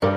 Yo,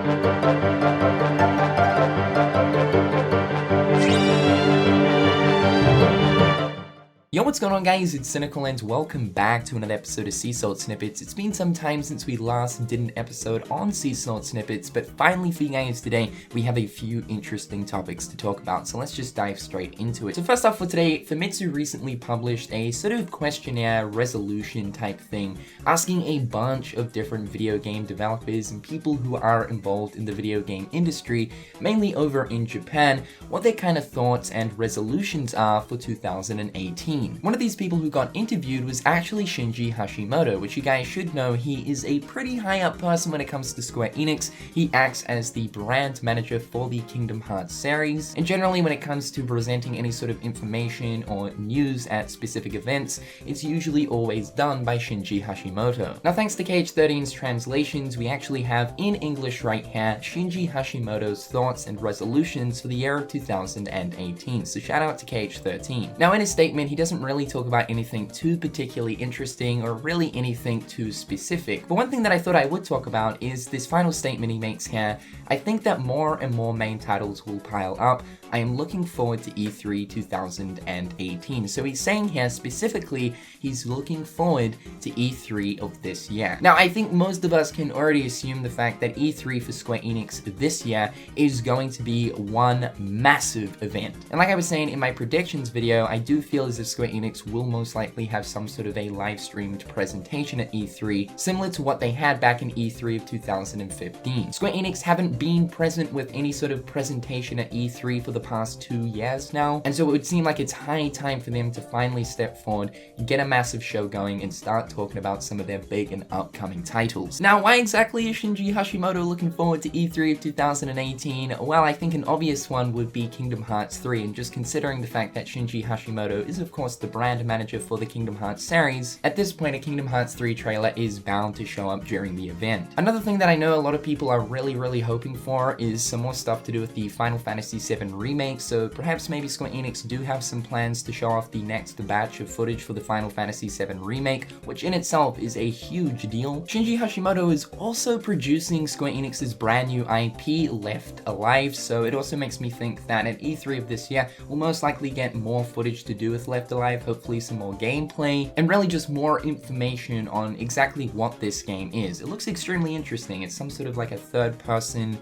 what's going on guys, it's Cynical and welcome back to another episode of Sea Salt Snippets. It's been some time since we last did an episode on Sea Salt Snippets, but finally for you guys today, we have a few interesting topics to talk about, so let's just dive straight into it. So first off for today, Famitsu recently published a sort of questionnaire resolution type thing, asking a bunch of different video game developers and people who are involved in the video game industry, mainly over in Japan, what their kind of thoughts and resolutions are for 2018. One of these people who got interviewed was actually Shinji Hashimoto, which you guys should know he is a pretty high up person when it comes to Square Enix. He acts as the brand manager for the Kingdom Hearts series, and generally when it comes to presenting any sort of information or news at specific events, it's usually always done by Shinji Hashimoto. Now thanks to KH13's translations, we actually have in English right here Shinji Hashimoto's thoughts and resolutions for the year of 2018, so shout out to KH13. Now in his statement, he doesn't really talk about anything too particularly interesting or really anything too specific. But one thing that I thought I would talk about is this final statement he makes here. I think that more and more main titles will pile up. I am looking forward to E3 2018. So he's saying here specifically, he's looking forward to E3 of this year. Now I think most of us can already assume the fact that E3 for Square Enix this year is going to be one massive event. And like I was saying in my predictions video, I do feel as if Square Enix will most likely have some sort of a live streamed presentation at E3, similar to what they had back in E3 of 2015. Square Enix haven't been present with any sort of presentation at E3 for the past 2 years now, and so it would seem like it's high time for them to finally step forward, get a massive show going, and start talking about some of their big and upcoming titles. Now, why exactly is Shinji Hashimoto looking forward to E3 of 2018? Well, I think an obvious one would be Kingdom Hearts 3, and just considering the fact that Shinji Hashimoto is of course the brand manager for the Kingdom Hearts series, at this point a Kingdom Hearts 3 trailer is bound to show up during the event. Another thing that I know a lot of people are really hoping for is some more stuff to do with the Final Fantasy VII Remake, so perhaps maybe Square Enix do have some plans to show off the next batch of footage for the Final Fantasy VII Remake, which in itself is a huge deal. Shinji Hashimoto is also producing Square Enix's brand new IP, Left Alive, so it also makes me think that at E3 of this year, we'll most likely get more footage to do with Left Alive, hopefully some more gameplay, and really just more information on exactly what this game is. It looks extremely interesting. It's some sort of like a third-person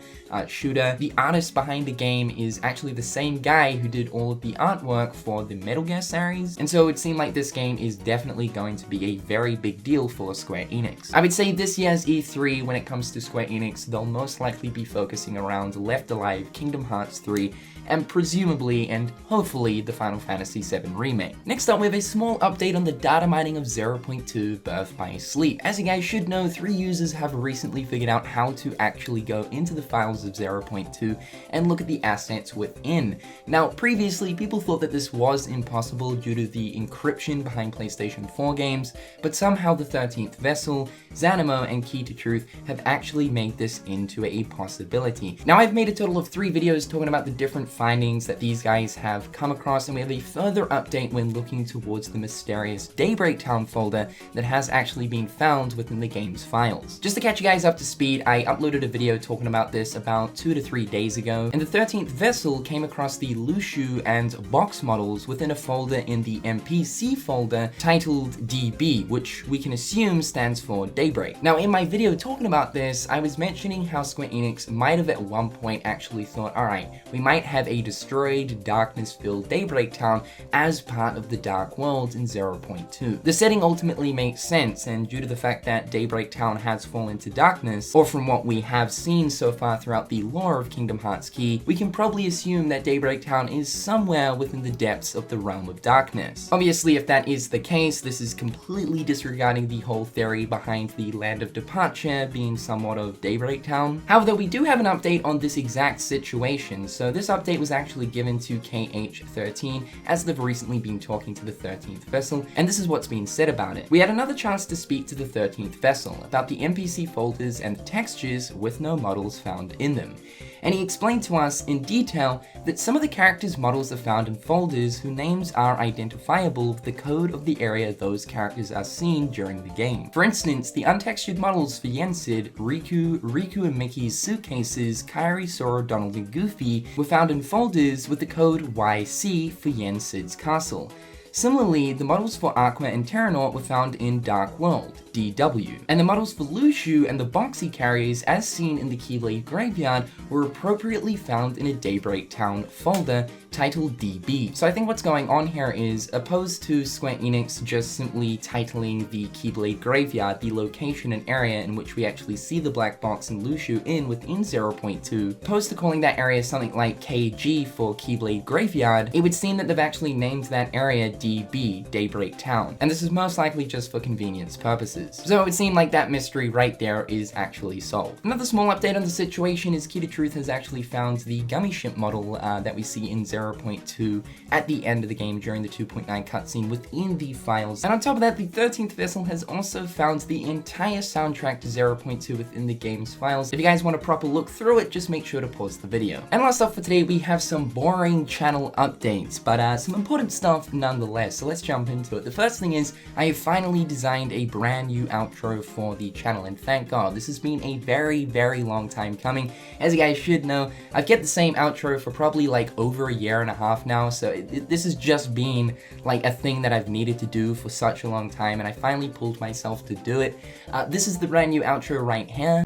shooter. The artist behind the game is actually the same guy who did all of the artwork for the Metal Gear series, and so it seemed like this game is definitely going to be a very big deal for Square Enix. I would say this year's E3, when it comes to Square Enix, they'll most likely be focusing around Left Alive, Kingdom Hearts 3, and presumably and hopefully the Final Fantasy VII Remake. Next up, we have a small update on the data mining of 0.2 Birth by Sleep. As you guys should know, 3 users have recently figured out how to actually go into the files of 0.2 and look at the assets within. Now, previously, people thought that this was impossible due to the encryption behind PlayStation 4 games, but somehow the 13th Vessel, Zanimo, and Key to Truth have actually made this into a possibility. Now, I've made a total of 3 videos talking about the different findings that these guys have come across, and we have a further update when looking towards the Mysterious Daybreak Town folder that has actually been found within the game's files. Just to catch you guys up to speed, I uploaded a video talking about this about 2 to 3 days ago, and the 13th Vessel came across the Lushu and box models within a folder in the MPC folder titled DB, which we can assume stands for Daybreak. Now, in my video talking about this, I was mentioning how Square Enix might have at one point actually thought, alright, we might have a destroyed, darkness-filled Daybreak Town as part of the Dark World in 0.2. The setting ultimately makes sense, and due to the fact that Daybreak Town has fallen to darkness, or from what we have seen so far throughout the lore of Kingdom Hearts Key, we can probably assume that Daybreak Town is somewhere within the depths of the realm of darkness. Obviously, if that is the case, this is completely disregarding the whole theory behind the Land of Departure being somewhat of Daybreak Town. However, we do have an update on this exact situation, so this update was actually given to KH13, as they've recently been talking to the 13th vessel, and this is what's been said about it. We had another chance to speak to the 13th vessel about the NPC folders and the textures with no models found in them. And he explained to us in detail that some of the characters' models are found in folders whose names are identifiable with the code of the area those characters are seen during the game. For instance, the untextured models for Yensid, Riku and Mickey's suitcases, Kairi, Sora, Donald and Goofy were found in folders with the code YC for Yensid's castle. Similarly, the models for Aqua and Terranaut were found in Dark World, DW, and the models for Lushu and the Boxy carriers as seen in the Keyblade Graveyard were appropriately found in a Daybreak Town folder titled DB. So I think what's going on here is, opposed to Square Enix just simply titling the Keyblade Graveyard the location and area in which we actually see the black box and Lushu in within 0.2, opposed to calling that area something like KG for Keyblade Graveyard, it would seem that they've actually named that area DB, Daybreak Town, and this is most likely just for convenience purposes. So it would seem like that mystery right there is actually solved. Another small update on the situation is Key to Truth has actually found the Gummy Ship model that we see in 0.2 at the end of the game during the 2.9 cutscene within the files. And on top of that, the 13th vessel has also found the entire soundtrack to 0.2 within the game's files. If you guys want a proper look through it, just make sure to pause the video. And last up for today, we have some boring channel updates, but some important stuff nonetheless, so let's jump into it. The first thing is, I have finally designed a brand new outro for the channel, and thank God, this has been a very, very long time coming. As you guys should know, I've kept the same outro for probably like over a year and a half now, so this has just been like a thing that I've needed to do for such a long time, and I finally pulled myself to do it. This is the brand new outro right here.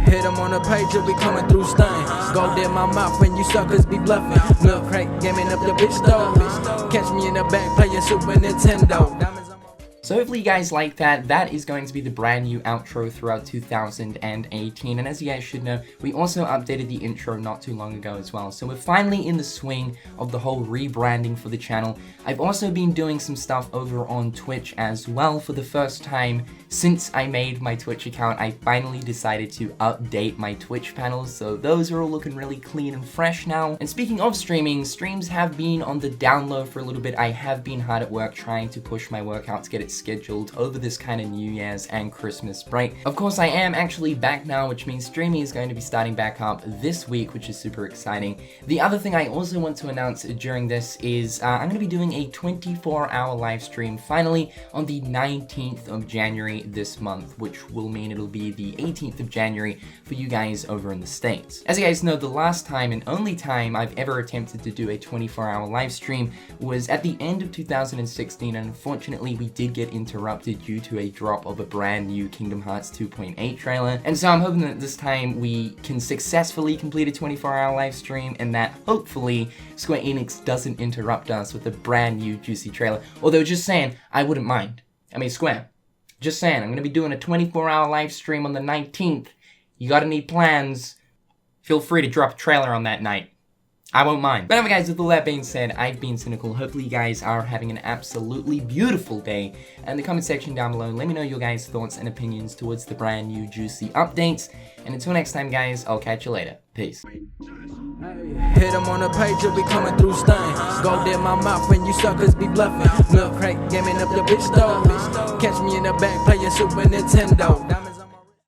Hit them on the page, you'll be coming through stunning. Go in my mouth when you suckers be bluffing. Milk crate, gaming up the bitch though. Catch me in the back playing Super Nintendo. So hopefully you guys like that. That is going to be the brand new outro throughout 2018, and as you guys should know, we also updated the intro not too long ago as well. So we're finally in the swing of the whole rebranding for the channel. I've also been doing some stuff over on Twitch as well. For the first time since I made my Twitch account, I finally decided to update my Twitch panels, so those are all looking really clean and fresh now. And speaking of streaming, streams have been on the down low for a little bit. I have been hard at work trying to push my work out to get it scheduled over this kind of New Year's and Christmas break. Of course, I am actually back now, which means streaming is going to be starting back up this week, which is super exciting. The other thing I also want to announce during this is I'm going to be doing a 24-hour live stream finally on the 19th of January this month, which will mean it'll be the 18th of January for you guys over in the States. As you guys know, the last time and only time I've ever attempted to do a 24-hour live stream was at the end of 2016, and unfortunately we did get interrupted due to a drop of a brand new Kingdom Hearts 2.8 trailer. And so I'm hoping that this time we can successfully complete a 24-hour live stream, and that hopefully Square Enix doesn't interrupt us with a brand new juicy trailer. Although, just saying, I wouldn't mind. I mean, Square, just saying, I'm going to be doing a 24-hour live stream on the 19th. You gotta need plans. Feel free to drop a trailer on that night. I won't mind. But anyway guys, with all that being said, I've been Cynical. Hopefully you guys are having an absolutely beautiful day. In the comment section down below, let me know your guys' thoughts and opinions towards the brand new juicy updates. And until next time guys, I'll catch you later. Peace. Hit them on the page, you'll be coming through stunning. Go in my mouth when you suckers be bluffing. Milk crate, gaming up the bitch though. Catch me in the back playing Super Nintendo.